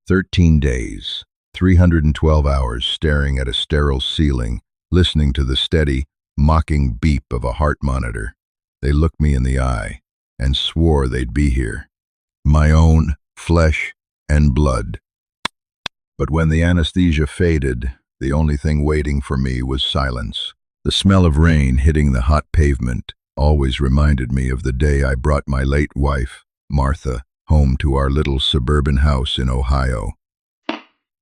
13 days, 312 hours staring at a sterile ceiling, listening to the steady, mocking beep of a heart monitor. They looked me in the eye and swore they'd be here. My own flesh and blood. But when the anesthesia faded, the only thing waiting for me was silence. The smell of rain hitting the hot pavement always reminded me of the day I brought my late wife, Martha, home to our little suburban house in Ohio.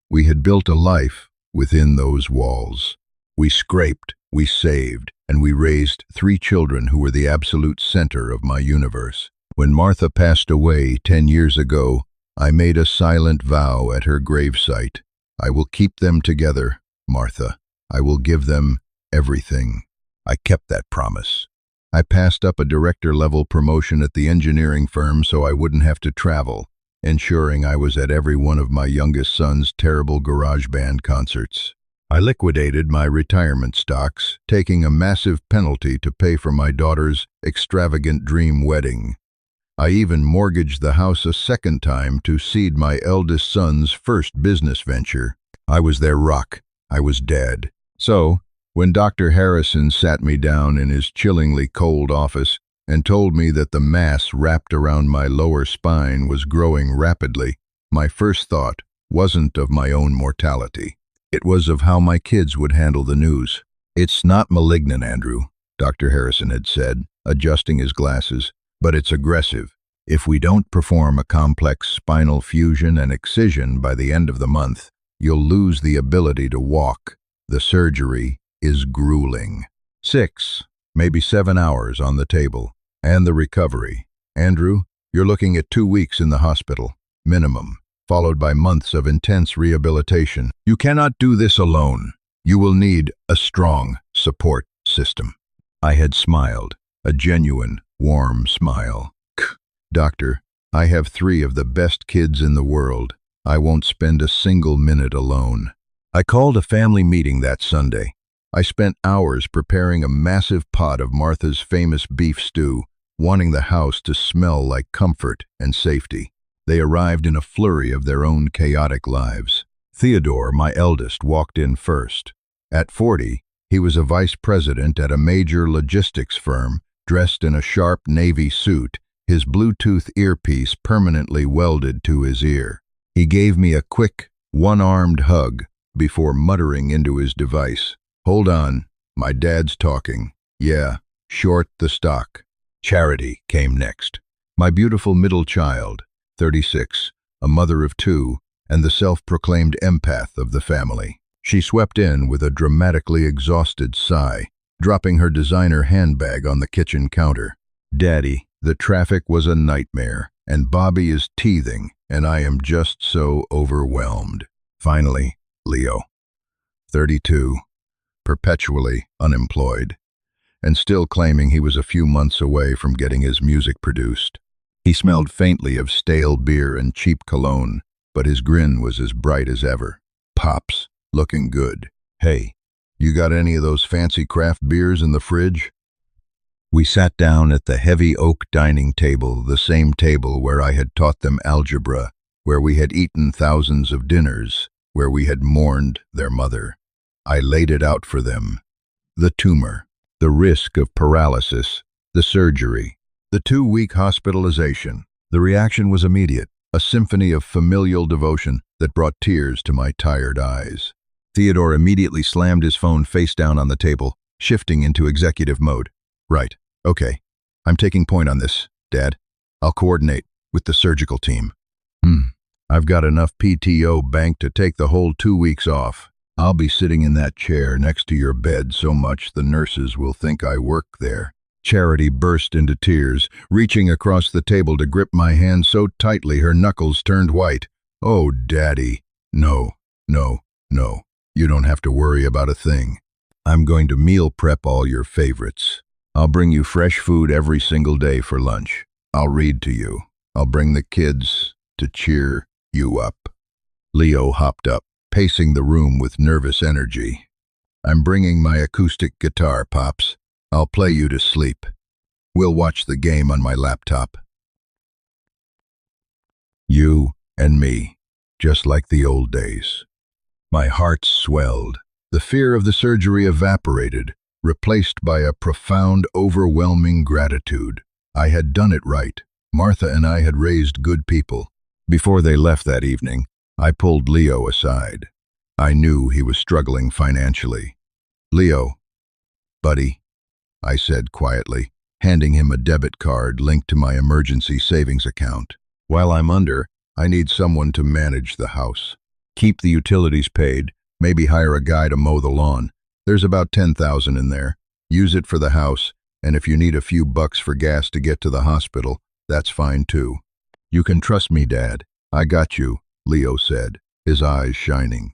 We had built a life within those walls. We scraped, we saved, and we raised 3 children who were the absolute center of my universe. When Martha passed away 10 years ago, I made a silent vow at her gravesite. I will keep them together, Martha. I will give them everything. I kept that promise. I passed up a director-level promotion at the engineering firm so I wouldn't have to travel, ensuring I was at every one of my youngest son's terrible garage band concerts. I liquidated my retirement stocks, taking a massive penalty to pay for my daughter's extravagant dream wedding. I even mortgaged the house a second time to seed my eldest son's first business venture. I was their rock. I was dead. So, when Dr. Harrison sat me down in his chillingly cold office and told me that the mass wrapped around my lower spine was growing rapidly, my first thought wasn't of my own mortality. It was of how my kids would handle the news. "It's not malignant, Andrew," Dr. Harrison had said, adjusting his glasses, "but it's aggressive. If we don't perform a complex spinal fusion and excision by the end of the month, you'll lose the ability to walk. The surgery is grueling. 6, maybe 7 hours on the table. And the recovery. Andrew, you're looking at 2 weeks in the hospital, minimum, followed by months of intense rehabilitation. You cannot do this alone. You will need a strong support system." I had smiled, a genuine, warm smile. "Doctor, I have 3 of the best kids in the world. I won't spend a single minute alone." I called a family meeting that Sunday. I spent hours preparing a massive pot of Martha's famous beef stew, wanting the house to smell like comfort and safety. They arrived in a flurry of their own chaotic lives. Theodore, my eldest, walked in first. At 40, he was a vice president at a major logistics firm, dressed in a sharp navy suit, his Bluetooth earpiece permanently welded to his ear. He gave me a quick, one-armed hug before muttering into his device, "Hold on, my dad's talking. Yeah, short the stock." Charity came next. My beautiful middle child, 36, a mother of 2, and the self-proclaimed empath of the family. She swept in with a dramatically exhausted sigh, dropping her designer handbag on the kitchen counter. "Daddy, the traffic was a nightmare, and Bobby is teething, and I am just so overwhelmed." Finally, Leo, 32, perpetually unemployed, and still claiming he was a few months away from getting his music produced. He smelled faintly of stale beer and cheap cologne, but his grin was as bright as ever. "Pops, looking good. Hey, you got any of those fancy craft beers in the fridge?" We sat down at the heavy oak dining table, the same table where I had taught them algebra, where we had eaten thousands of dinners, where we had mourned their mother. I laid it out for them. The tumor, the risk of paralysis, the surgery, the 2-week hospitalization. The reaction was immediate, a symphony of familial devotion that brought tears to my tired eyes. Theodore immediately slammed his phone face down on the table, shifting into executive mode. "Right, okay. I'm taking point on this, Dad. I'll coordinate with the surgical team." I've got enough PTO banked to take the whole 2 weeks off. I'll be sitting in that chair next to your bed so much the nurses will think I work there." Charity burst into tears, reaching across the table to grip my hand so tightly her knuckles turned white. "Oh, Daddy, no, no, no. You don't have to worry about a thing. I'm going to meal prep all your favorites. I'll bring you fresh food every single day for lunch. I'll read to you. I'll bring the kids to cheer you up." Leo hopped up, pacing the room with nervous energy. "I'm bringing my acoustic guitar, Pops. I'll play you to sleep. We'll watch the game on my laptop. You and me. just like the old days. My heart swelled. The fear of the surgery evaporated, replaced by a profound, overwhelming gratitude. I had done it right. Martha and I had raised good people. Before they left that evening, I pulled Leo aside. I knew he was struggling financially. "Leo, buddy," I said quietly, handing him a debit card linked to my emergency savings account. "While I'm under, I need someone to manage the house. Keep the utilities paid, maybe hire a guy to mow the lawn. There's about 10,000 in there. Use it for the house, and if you need a few bucks for gas to get to the hospital, that's fine too." "You can trust me, Dad. I got you," Leo said, his eyes shining.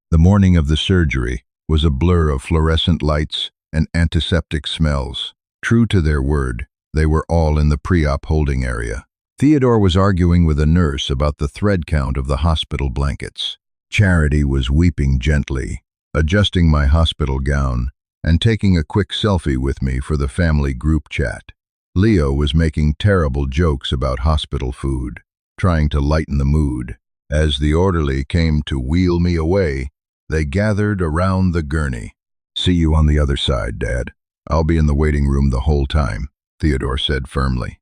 The morning of the surgery was a blur of fluorescent lights and antiseptic smells. True to their word, they were all in the pre-op holding area. Theodore was arguing with a nurse about the thread count of the hospital blankets. Charity was weeping gently, adjusting my hospital gown, and taking a quick selfie with me for the family group chat. Leo was making terrible jokes about hospital food, trying to lighten the mood. As the orderly came to wheel me away, they gathered around the gurney. "See you on the other side, Dad. I'll be in the waiting room the whole time," Theodore said firmly.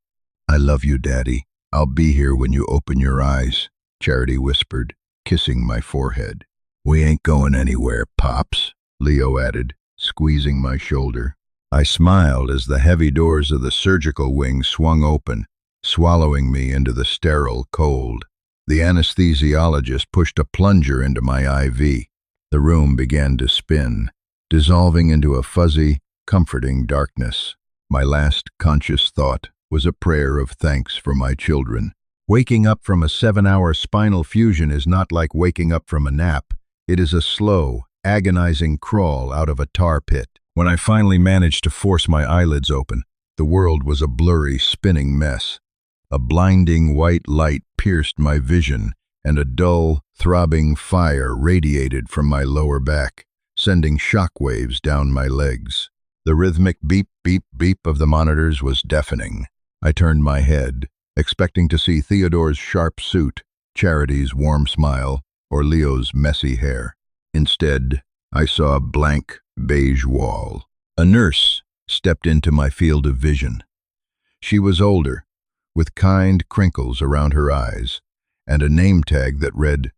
"I love you, Daddy. I'll be here when you open your eyes," Charity whispered, kissing my forehead. "We ain't going anywhere, Pops," Leo added, squeezing my shoulder. I smiled as the heavy doors of the surgical wing swung open, swallowing me into the sterile cold. The anesthesiologist pushed a plunger into my IV. The room began to spin, dissolving into a fuzzy, comforting darkness. My last conscious thought was a prayer of thanks for my children. Waking up from a 7-hour spinal fusion is not like waking up from a nap. It is a slow, agonizing crawl out of a tar pit. When I finally managed to force my eyelids open, the world was a blurry, spinning mess. A blinding white light pierced my vision, and a dull, throbbing fire radiated from my lower back, sending shock waves down my legs. The rhythmic beep, beep, beep of the monitors was deafening. I turned my head, expecting to see Theodore's sharp suit, Charity's warm smile, or Leo's messy hair. Instead, I saw a blank, beige wall. A nurse stepped into my field of vision. She was older, with kind crinkles around her eyes, and a name tag that read,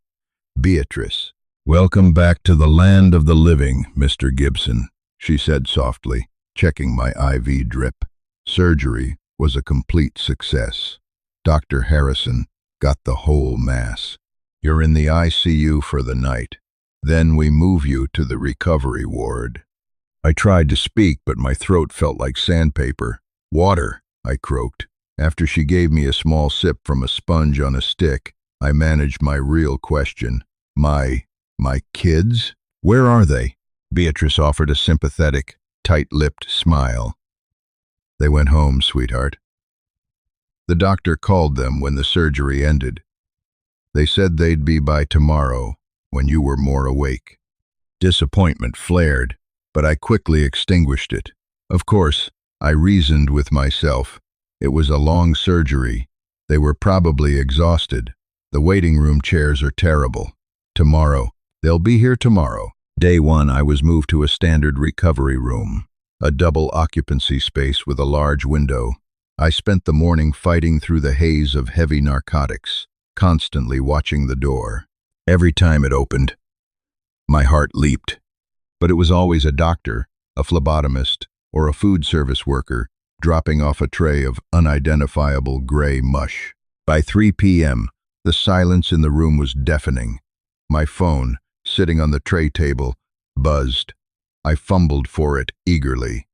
"Beatrice." "Welcome back to the land of the living, Mr. Gibson," she said softly, checking my IV drip. Surgery was a complete success. Dr. Harrison got the whole mass. "You're in the ICU for the night. Then we move you to the recovery ward." I tried to speak, but my throat felt like sandpaper. "Water," I croaked. After she gave me a small sip from a sponge on a stick, I managed my real question. My kids? Where are they?" Beatrice offered a sympathetic, tight-lipped smile. "They went home, sweetheart. The doctor called them when the surgery ended. They said they'd be by tomorrow, when you were more awake." Disappointment flared, but I quickly extinguished it. Of course, I reasoned with myself. It was a long surgery. They were probably exhausted. The waiting room chairs are terrible. Tomorrow. They'll be here tomorrow. Day 1, I was moved to a standard recovery room, a double occupancy space with a large window. I spent the morning fighting through the haze of heavy narcotics, constantly watching the door. Every time it opened, my heart leaped. But it was always a doctor, a phlebotomist, or a food service worker dropping off a tray of unidentifiable gray mush. By 3 p.m., the silence in the room was deafening. My phone, sitting on the tray table, buzzed. I fumbled for it eagerly.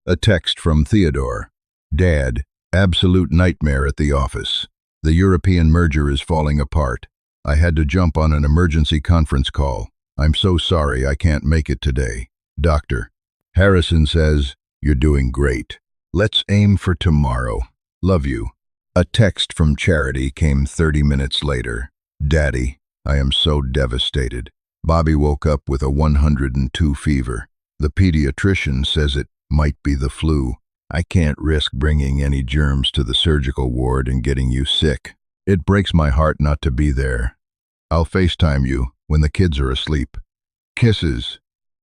A text from Theodore. "Dad, absolute nightmare at the office. The European merger is falling apart. I had to jump on an emergency conference call. I'm so sorry I can't make it today. Doctor Harrison says you're doing great. Let's aim for tomorrow. Love you." A text from Charity came 30 minutes later. "Daddy, I am so devastated. Bobby woke up with a 102 fever. The pediatrician says it might be the flu. I can't risk bringing any germs to the surgical ward and getting you sick. It breaks my heart not to be there. I'll FaceTime you when the kids are asleep. Kisses.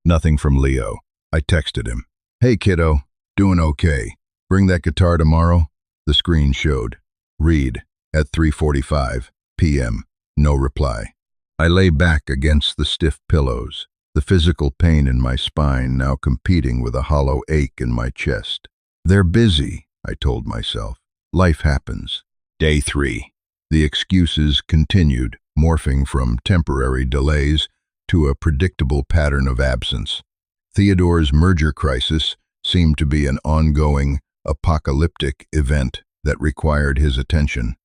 Nothing from Leo. I texted him. Hey kiddo, doing okay. Bring that guitar tomorrow? The screen showed. Read, at 3:45 p.m. No reply. I lay back against the stiff pillows, the physical pain in my spine now competing with a hollow ache in my chest. They're busy, I told myself. Life happens. Day 3. The excuses continued, morphing from temporary delays to a predictable pattern of absence. Theodore's merger crisis seemed to be an ongoing, apocalyptic event that required his attention.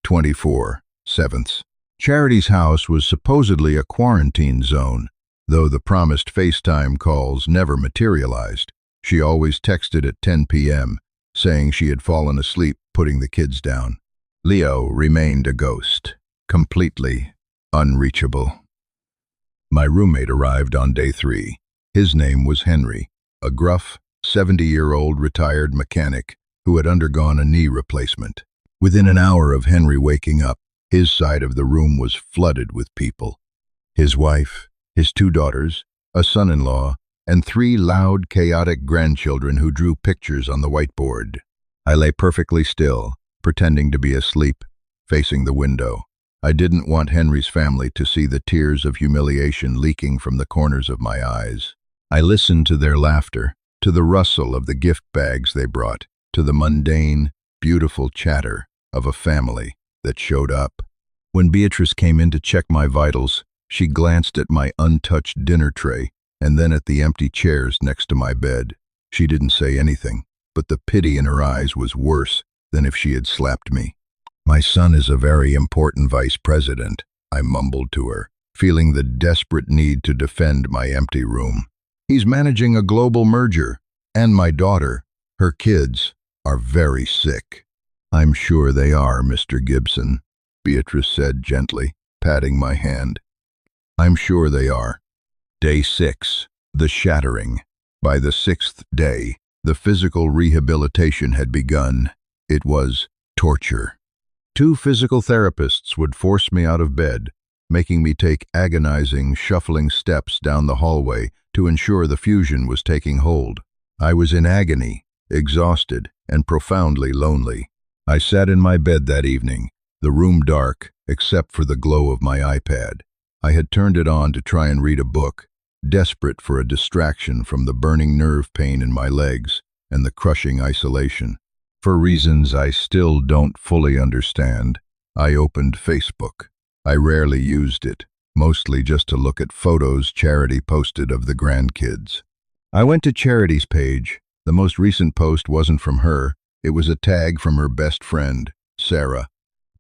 24/7. Charity's house was supposedly a quarantine zone, though the promised FaceTime calls never materialized. She always texted at 10 p.m., saying she had fallen asleep putting the kids down. Leo remained a ghost, completely unreachable. My roommate arrived on day 3. His name was Henry, a gruff, 70-year-old retired mechanic who had undergone a knee replacement. Within an hour of Henry waking up, his side of the room was flooded with people. His wife, his 2 daughters, a son-in-law, and 3 loud, chaotic grandchildren who drew pictures on the whiteboard. I lay perfectly still, pretending to be asleep, facing the window. I didn't want Henry's family to see the tears of humiliation leaking from the corners of my eyes. I listened to their laughter, to the rustle of the gift bags they brought, to the mundane, beautiful chatter of a family that showed up. When Beatrice came in to check my vitals, she glanced at my untouched dinner tray and then at the empty chairs next to my bed. She didn't say anything, but the pity in her eyes was worse than if she had slapped me. My son is a very important vice president, I mumbled to her, feeling the desperate need to defend my empty room. He's managing a global merger, and my daughter, her kids, are very sick. I'm sure they are, Mr. Gibson, Beatrice said gently, patting my hand. I'm sure they are. Day 6, the shattering. By the 6th day, the physical rehabilitation had begun. It was torture. 2 physical therapists would force me out of bed, making me take agonizing, shuffling steps down the hallway to ensure the fusion was taking hold. I was in agony, exhausted, and profoundly lonely. I sat in my bed that evening, the room dark except for the glow of my iPad. I had turned it on to try and read a book, desperate for a distraction from the burning nerve pain in my legs and the crushing isolation. For reasons I still don't fully understand, I opened Facebook. I rarely used it, mostly just to look at photos Charity posted of the grandkids. I went to Charity's page. The most recent post wasn't from her. It was a tag from her best friend, Sarah.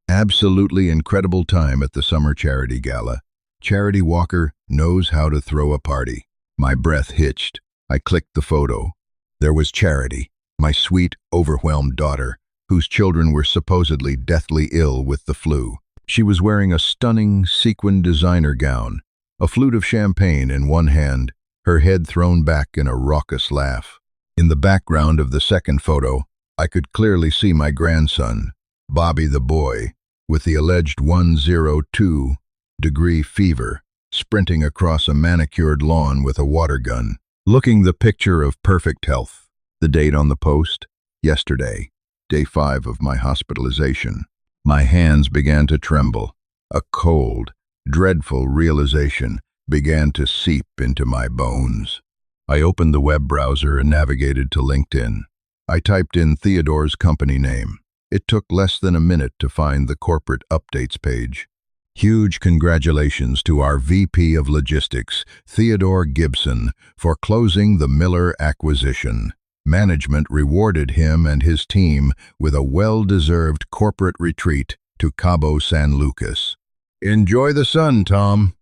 Absolutely incredible time at the Summer Charity Gala. Charity Walker knows how to throw a party. My breath hitched. I clicked the photo. There was Charity, my sweet, overwhelmed daughter, whose children were supposedly deathly ill with the flu. She was wearing a stunning sequined designer gown, a flute of champagne in one hand, her head thrown back in a raucous laugh. In the background of the second photo, I could clearly see my grandson, Bobby the boy, with the alleged 102-degree fever, sprinting across a manicured lawn with a water gun, looking the picture of perfect health. The date on the post? Yesterday, day 5 of my hospitalization. My hands began to tremble. A cold, dreadful realization began to seep into my bones. I opened the web browser and navigated to LinkedIn. I typed in Theodore's company name. It took less than a minute to find the corporate updates page. Huge congratulations to our VP of Logistics, Theodore Gibson, for closing the Miller acquisition. Management rewarded him and his team with a well-deserved corporate retreat to Cabo San Lucas. Enjoy the sun, Tom.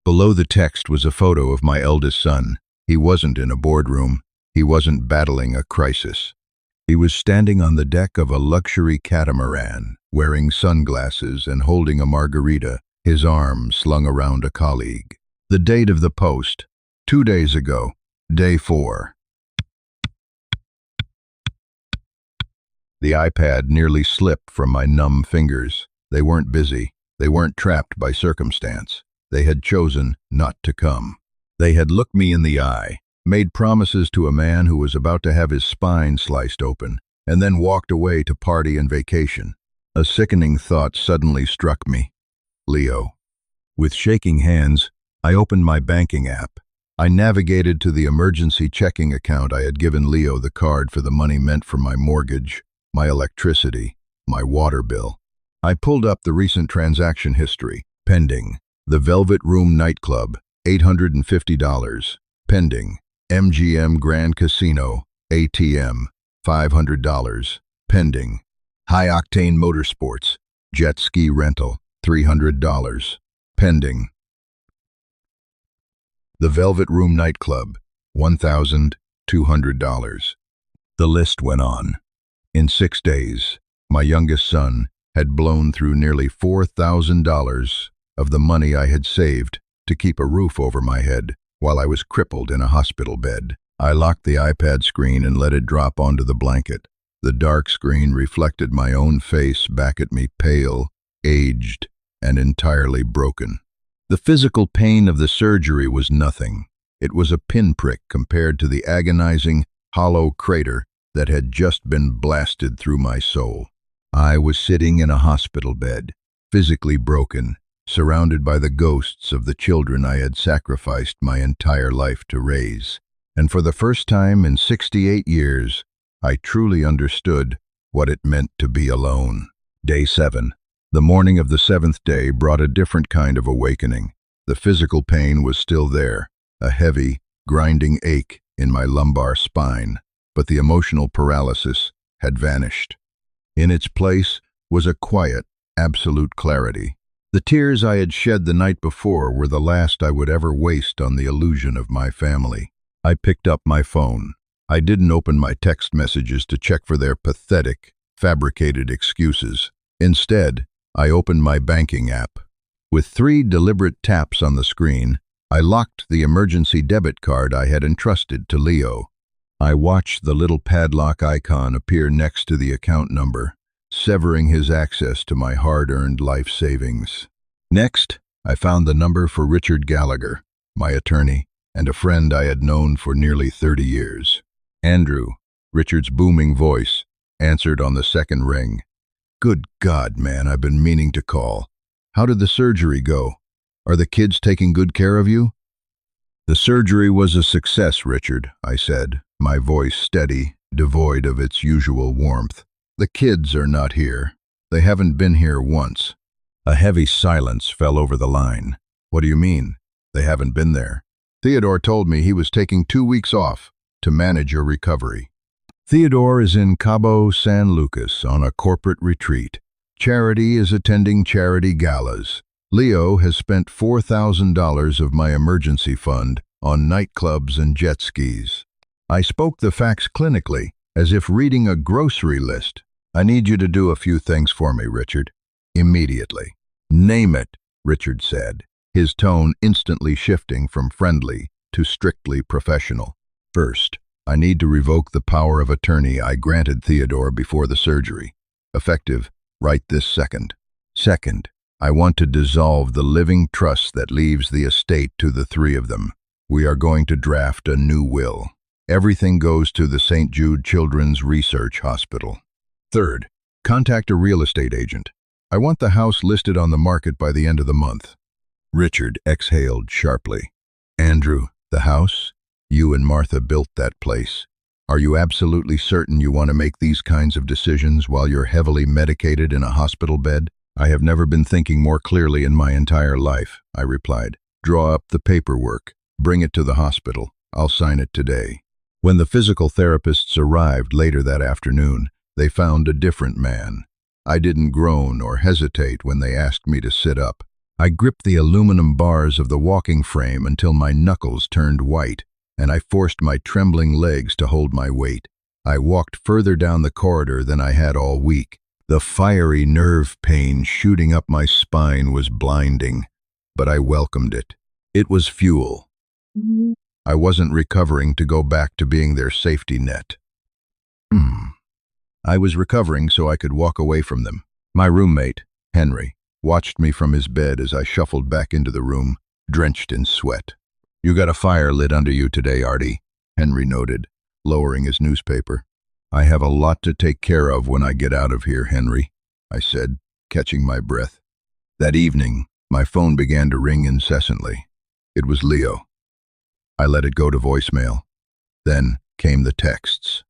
Below the text was a photo of my eldest son. He wasn't in a boardroom. He wasn't battling a crisis. He was standing on the deck of a luxury catamaran, wearing sunglasses and holding a margarita, his arm slung around a colleague. The date of the post, 2 days ago, day 4. The iPad nearly slipped from my numb fingers. They weren't busy. They weren't trapped by circumstance. They had chosen not to come. They had looked me in the eye, made promises to a man who was about to have his spine sliced open, and then walked away to party and vacation. A sickening thought suddenly struck me. Leo. With shaking hands, I opened my banking app. I navigated to the emergency checking account I had given Leo the card for the money meant for my mortgage, my electricity, my water bill. I pulled up the recent transaction history. Pending. The Velvet Room nightclub, $850. Pending. MGM Grand Casino, ATM, $500. Pending. High Octane Motorsports, jet ski rental, $300. Pending. The Velvet Room nightclub, $1,200. The list went on. In 6 days, my youngest son had blown through nearly $4,000 of the money I had saved to keep a roof over my head while I was crippled in a hospital bed. I locked the iPad screen and let it drop onto the blanket. The dark screen reflected my own face back at me, pale, aged, and entirely broken. The physical pain of the surgery was nothing. It was a pinprick compared to the agonizing, hollow crater that had just been blasted through my soul. I was sitting in a hospital bed, physically broken, surrounded by the ghosts of the children I had sacrificed my entire life to raise. And for the first time in 68 years, I truly understood what it meant to be alone. Day 7. The morning of the 7th day brought a different kind of awakening. The physical pain was still there, a heavy, grinding ache in my lumbar spine, but the emotional paralysis had vanished. In its place was a quiet, absolute clarity. The tears I had shed the night before were the last I would ever waste on the illusion of my family. I picked up my phone. I didn't open my text messages to check for their pathetic, fabricated excuses. Instead, I opened my banking app. With 3 deliberate taps on the screen, I locked the emergency debit card I had entrusted to Leo. I watched the little padlock icon appear next to the account number, severing his access to my hard-earned life savings. Next, I found the number for Richard Gallagher, my attorney, and a friend I had known for nearly 30 years. Andrew, Richard's booming voice, answered on the second ring. Good God, man, I've been meaning to call. How did the surgery go? Are the kids taking good care of you? The surgery was a success, Richard, I said, my voice steady, devoid of its usual warmth. The kids are not here. They haven't been here once. A heavy silence fell over the line. What do you mean? They haven't been there? Theodore told me he was taking 2 weeks off to manage your recovery. Theodore is in Cabo San Lucas on a corporate retreat. Charity is attending charity galas. Leo has spent $4,000 of my emergency fund on nightclubs and jet skis. I spoke the facts clinically, as if reading a grocery list. I need you to do a few things for me, Richard. Immediately. Name it, Richard said, his tone instantly shifting from friendly to strictly professional. First, I need to revoke the power of attorney I granted Theodore before the surgery, effective right this second. Second, I want to dissolve the living trust that leaves the estate to the 3 of them. We are going to draft a new will. Everything goes to the St. Jude Children's Research Hospital. Third, contact a real estate agent. I want the house listed on the market by the end of the month. Richard exhaled sharply. Andrew, the house? You and Martha built that place. Are you absolutely certain you want to make these kinds of decisions while you're heavily medicated in a hospital bed? I have never been thinking more clearly in my entire life, I replied. Draw up the paperwork. Bring it to the hospital. I'll sign it today. When the physical therapists arrived later that afternoon, they found a different man. I didn't groan or hesitate when they asked me to sit up. I gripped the aluminum bars of the walking frame until my knuckles turned white, and I forced my trembling legs to hold my weight. I walked further down the corridor than I had all week. The fiery nerve pain shooting up my spine was blinding, but I welcomed it. It was fuel. I wasn't recovering to go back to being their safety net. I was recovering so I could walk away from them. My roommate, Henry, watched me from his bed as I shuffled back into the room, drenched in sweat. "You got a fire lit under you today, Artie," Henry noted, lowering his newspaper. "I have a lot to take care of when I get out of here, Henry," I said, catching my breath. That evening, my phone began to ring incessantly. It was Leo. I let it go to voicemail. Then came the texts.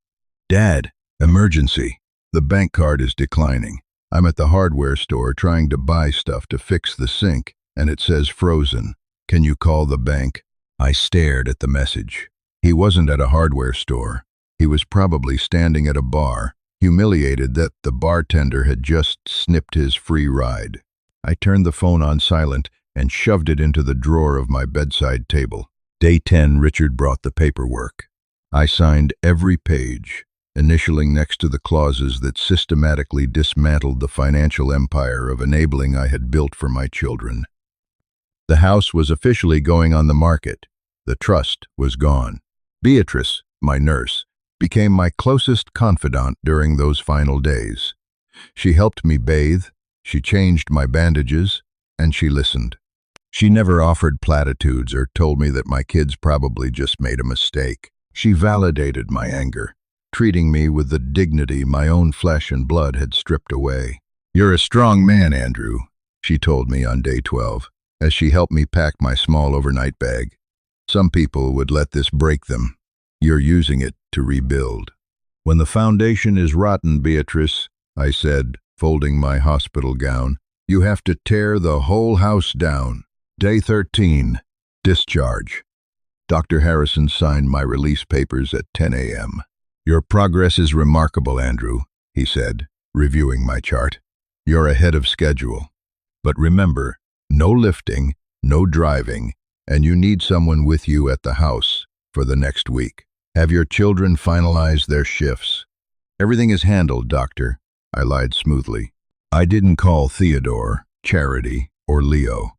"Dad, emergency. The bank card is declining. I'm at the hardware store trying to buy stuff to fix the sink, and it says frozen. Can you call the bank?" I stared at the message. He wasn't at a hardware store. He was probably standing at a bar, humiliated that the bartender had just snipped his free ride. I turned the phone on silent and shoved it into the drawer of my bedside table. Day 10, Richard brought the paperwork. I signed every page, initialing next to the clauses that systematically dismantled the financial empire of enabling I had built for my children. The house was officially going on the market. The trust was gone. Beatrice, my nurse, became my closest confidant during those final days. She helped me bathe, she changed my bandages, and she listened. She never offered platitudes or told me that my kids probably just made a mistake. She validated my anger, treating me with the dignity my own flesh and blood had stripped away. "You're a strong man, Andrew," she told me on day 12, as she helped me pack my small overnight bag. "Some people would let this break them. You're using it to rebuild." "When the foundation is rotten, Beatrice," I said, folding my hospital gown, "you have to tear the whole house down." Day 13, discharge. Dr. Harrison signed my release papers at 10 a.m. "Your progress is remarkable, Andrew," he said, reviewing my chart. "You're ahead of schedule. But remember, no lifting, no driving, and you need someone with you at the house for the next week. Have your children finalize their shifts." "Everything is handled, doctor," I lied smoothly. I didn't call Theodore, Charity, or Leo.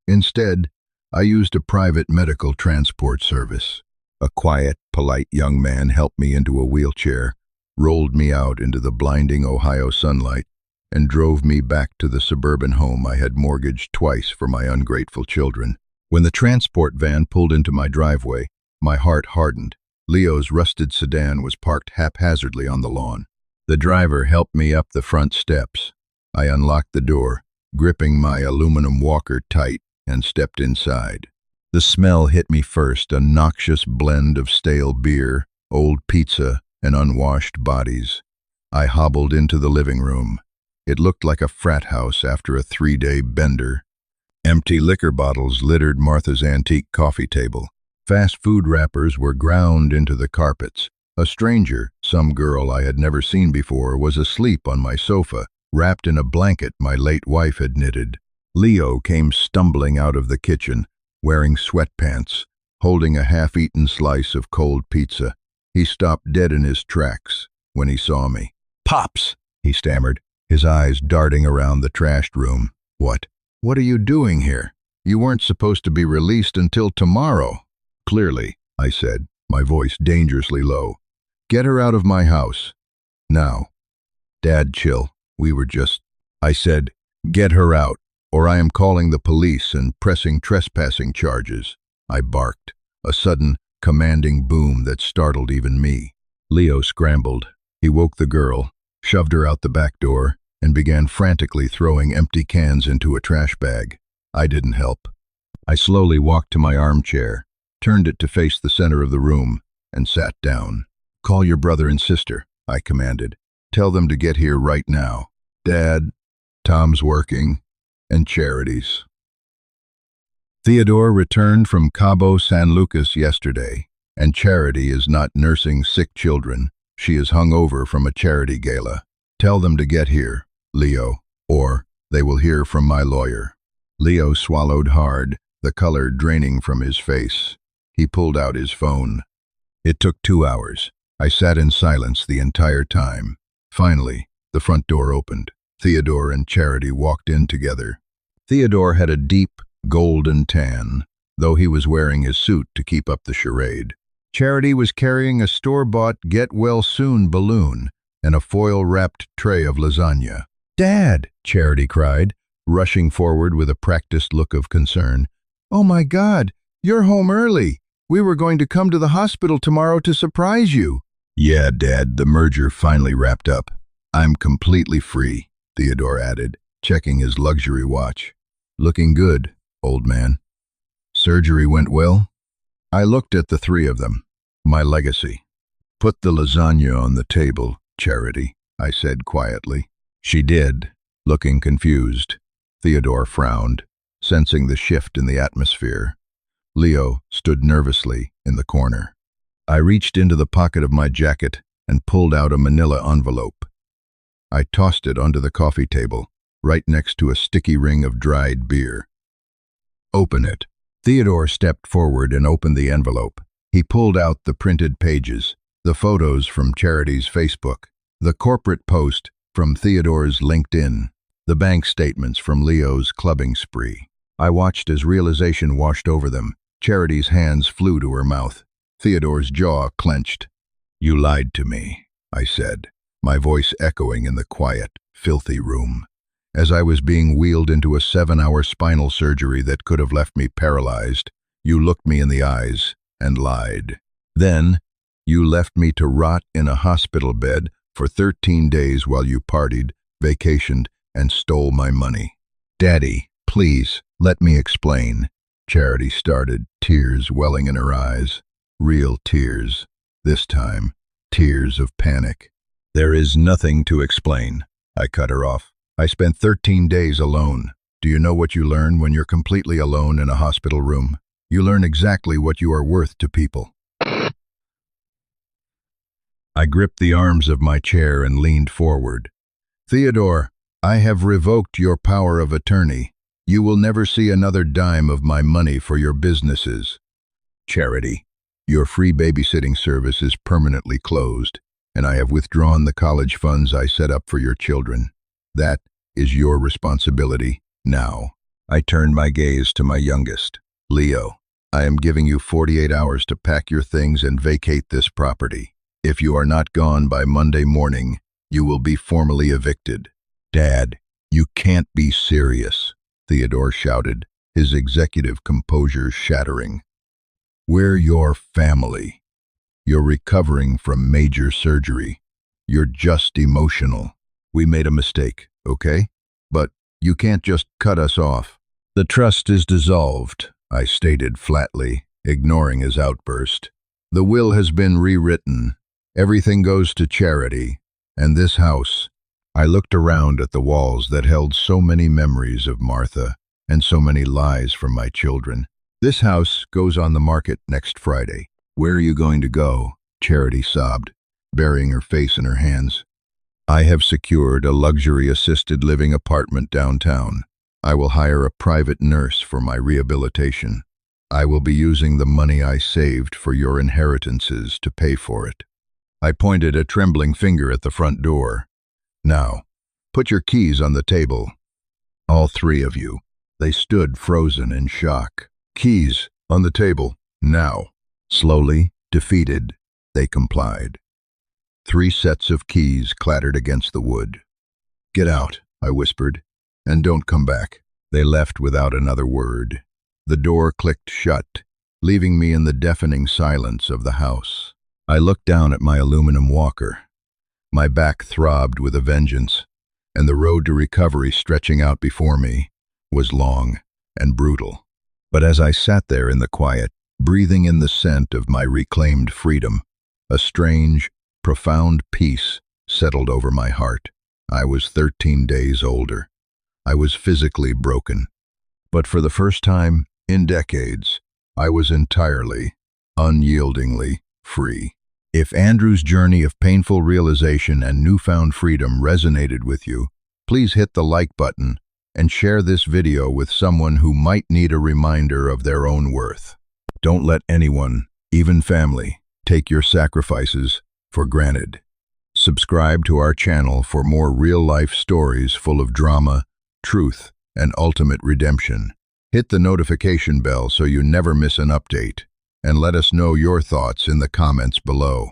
Instead, I used a private medical transport service. A quiet, polite young man helped me into a wheelchair, rolled me out into the blinding Ohio sunlight, and drove me back to the suburban home I had mortgaged twice for my ungrateful children. When the transport van pulled into my driveway, my heart hardened. Leo's rusted sedan was parked haphazardly on the lawn. The driver helped me up the front steps. I unlocked the door, gripping my aluminum walker tight, and stepped inside. The smell hit me first, a noxious blend of stale beer, old pizza, and unwashed bodies. I hobbled into the living room. It looked like a frat house after a 3-day bender. Empty liquor bottles littered Martha's antique coffee table. Fast food wrappers were ground into the carpets. A stranger, some girl I had never seen before, was asleep on my sofa, wrapped in a blanket my late wife had knitted. Leo came stumbling out of the kitchen, wearing sweatpants, holding a half-eaten slice of cold pizza. He stopped dead in his tracks when he saw me. "Pops," he stammered, his eyes darting around the trashed room. What are you doing here? You weren't supposed to be released until tomorrow." "Clearly," I said, my voice dangerously low. "Get her out of my house. Now." "Dad, chill. I said, "Get her out, or I am calling the police and pressing trespassing charges." I barked, a sudden, commanding boom that startled even me. Leo scrambled. He woke the girl, shoved her out the back door, and began frantically throwing empty cans into a trash bag. I didn't help. I slowly walked to my armchair, turned it to face the center of the room, and sat down. "Call your brother and sister," I commanded. "Tell them to get here right now. Dad, Tom's working, and Charity's." Theodore returned from Cabo San Lucas yesterday, and Charity is not nursing sick children. She is hungover from a charity gala. Tell them to get here, Leo, or they will hear from my lawyer. Leo swallowed hard, the color draining from his face. He pulled out his phone. It took 2 hours. I sat in silence the entire time. Finally, the front door opened. Theodore and Charity walked in together. Theodore had a deep, golden tan, though he was wearing his suit to keep up the charade. Charity was carrying a store-bought get-well-soon balloon and a foil-wrapped tray of lasagna. "Dad!" Charity cried, rushing forward with a practiced look of concern. "Oh my God, you're home early. We were going to come to the hospital tomorrow to surprise you." "Yeah, Dad, the merger finally wrapped up. I'm completely free," Theodore added, checking his luxury watch. "Looking good, old man." "Surgery went well?" I looked at the three of them. "My legacy." "Put the lasagna on the table, Charity," I said quietly. She did, looking confused. Theodore frowned, sensing the shift in the atmosphere. Leo stood nervously in the corner. I reached into the pocket of my jacket and pulled out a manila envelope. I tossed it onto the coffee table, right next to a sticky ring of dried beer. "Open it." Theodore stepped forward and opened the envelope. He pulled out the printed pages, the photos from Charity's Facebook, the corporate post from Theodore's LinkedIn, the bank statements from Leo's clubbing spree. I watched as realization washed over them. Charity's hands flew to her mouth. Theodore's jaw clenched. "You lied to me," I said, my voice echoing in the quiet, filthy room. As I was being wheeled into a 7-hour spinal surgery that could have left me paralyzed, you looked me in the eyes and lied. Then, you left me to rot in a hospital bed for 13 days while you partied, vacationed, and stole my money. "Daddy, please, let me explain," Charity started, tears welling in her eyes. Real tears. This time, tears of panic. "There is nothing to explain," I cut her off. "I spent 13 days alone. Do you know what you learn when you're completely alone in a hospital room? You learn exactly what you are worth to people." I gripped the arms of my chair and leaned forward. "Theodore, I have revoked your power of attorney. You will never see another dime of my money for your businesses. Charity, your free babysitting service is permanently closed, and I have withdrawn the college funds I set up for your children. That is your responsibility now." I turned my gaze to my youngest. "Leo, I am giving you 48 hours to pack your things and vacate this property. If you are not gone by Monday morning, you will be formally evicted." "Dad, you can't be serious," Theodore shouted, his executive composure shattering. "We're your family. You're recovering from major surgery. You're just emotional. We made a mistake, okay? But you can't just cut us off." "The trust is dissolved," I stated flatly, ignoring his outburst. "The will has been rewritten. Everything goes to Charity, and this house." I looked around at the walls that held so many memories of Martha and so many lies from my children. "This house goes on the market next Friday." "Where are you going to go?" Charity sobbed, burying her face in her hands. "I have secured a luxury assisted living apartment downtown. I will hire a private nurse for my rehabilitation. I will be using the money I saved for your inheritances to pay for it." I pointed a trembling finger at the front door. "Now, put your keys on the table." All three of you. They stood frozen in shock. "Keys on the table, now." Slowly, defeated, they complied. 3 sets of keys clattered against the wood. "Get out," I whispered, "and don't come back." They left without another word. The door clicked shut, leaving me in the deafening silence of the house. I looked down at my aluminum walker. My back throbbed with a vengeance, and the road to recovery stretching out before me was long and brutal. But as I sat there in the quiet, breathing in the scent of my reclaimed freedom, a strange, profound peace settled over my heart. I was 13 days older. I was physically broken. But for the first time in decades, I was entirely, unyieldingly free. If Andrew's journey of painful realization and newfound freedom resonated with you, please hit the like button and share this video with someone who might need a reminder of their own worth. Don't let anyone, even family, take your sacrifices for granted. Subscribe to our channel for more real-life stories full of drama, truth, and ultimate redemption. Hit the notification bell so you never miss an update, and let us know your thoughts in the comments below.